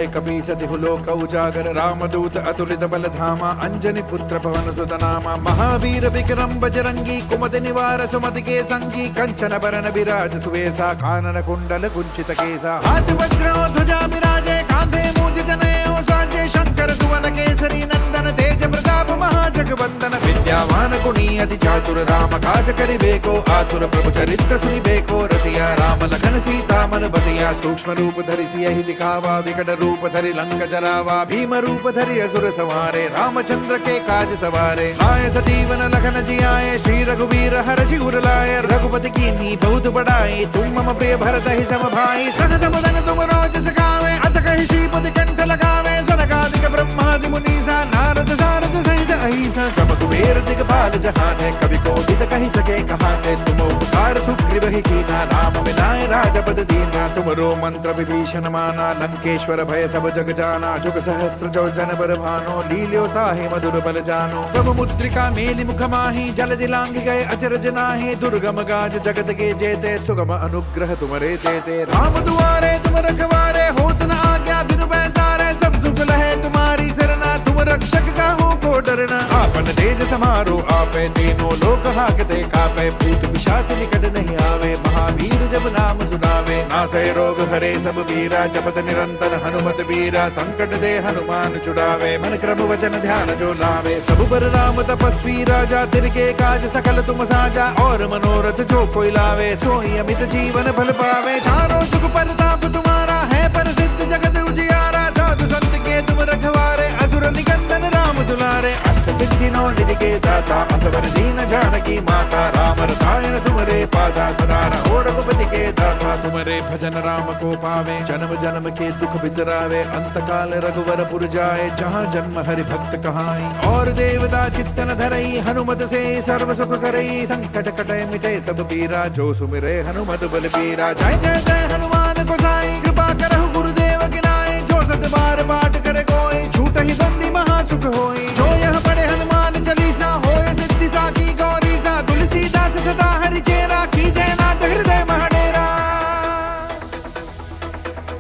कपीसति लोक उजागर रामदूत अतुलित बल धामा अंजनी पुत्र पवन सुत नामा महावीर विक्रम बजरंगी कुमति निवार सुमति के संगी कंचन बरन विराज सुवेशा कानन कुंडल कुंचित केसा हाथ वज्र ध्वजा विराजे कांधे मूज जनेऊ साजे शंकर सुवन केसरी नंदन तेज प्रताप महाजगवंदन विद्यावान गुणी अति चातुर राम काज करिबेको आतुर प्रभु चरित्र सुनिबेको रसिया राम लखन सीता मन बसिया सूक्ष्म रूप धरि सियहि दिखावा विकट रूप धरि लंक जरावा भीम रूप धरि असुर सवारे रामचंद्र के काज सवारे आए सजीवन लखन जियाए श्री रघुवीर हर्षि उर लाए रघुपति कीन्ही बहुत बड़ाई तुम मम प्रिय भरत ही सम भाई सहज मदन तुम रोज सखावे अस कहि श्रीपति कंठ लगावे सनकादिक ब्रह्मादि मुनीसा नारद सारद सहित अहिसा सब कुबेर दिगपाल जहाने कवि कोविद कहि सके कहाने तुम उपकार सुग्रीव ही कीना राम मिलाए राजपद दीना तुमरो मंत्र विभीषण माना लंकेश्वर भय सब जग जाना जुग सहस्त्र जो जन बर भानो लील्यो ताहि मधुर बल जानो प्रभु मुद्रिका मेलि मुख माहि जल दिलांग गए अचरज नाहि दुर्गम गाज जगत के जेते सुगम अनुग्रह तुमरे तेते राम दुआरे तुम रखवारे होत न आज्ञा बिनु पैसारे सब सुख लहे तुम्हारी सरना तुम रक्षक काहू को डरना आपन तेज समारो आपे तीनों लोक हाकते कापे भूत पिशाच निकट नहीं आवे महावीर जब नाम सुनावे नासै रोग हरे सब वीरा जपत निरंतर हनुमत वीरा संकट दे हनुमान छुड़ावे मन क्रम वचन ध्यान जो लावे सब पर राम तपस्वी राजा तिनके काज सकल तुम साजा और मनोरथ जो कोई लावे सोई अमित जीवन फल पावे चारों सुख परताप तुम्हारा है प्रसिद्ध जगत उजियारा साधु संत के तुम रखवारे असुर निकंदन राम दुलारे अष्ट सिद्धि नौ निधि के दाता असवर दीन जानकी माता राम रसायन तुमरे पासा सदा रहो रघुपति के दासा तुमरे भजन राम को पावे जन्म जन्म के दुख बिसरावे अंत काल रघुवर पुर जाए जहाँ जन्म हरि भक्त कहाई और देवता चित्तन धरई हनुमत से सर्व सुख करई संकट कटे मिटे सब पीरा जो सुमिरे हनुमत बल पीरा जय जय जय हनुमान गोसाई कृपा करहु गुरुदेव गिनाई जो सत बार पाठ करे कोई झूठ ही बंदी महासुख होई जो यह पढ़े हनुमान चालीसा होए सिद्धि साकी गौरी सा तुलसीदास सदा हरि चेरा की जय नाथ हृदय महडेरा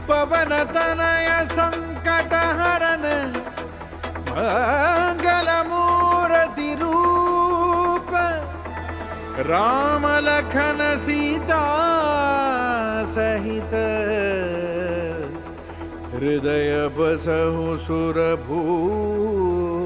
पवन तनय संकट हरन मंगल मूर्ति रूप राम लखन सीता सहित हृदय बसहु सुर भूप।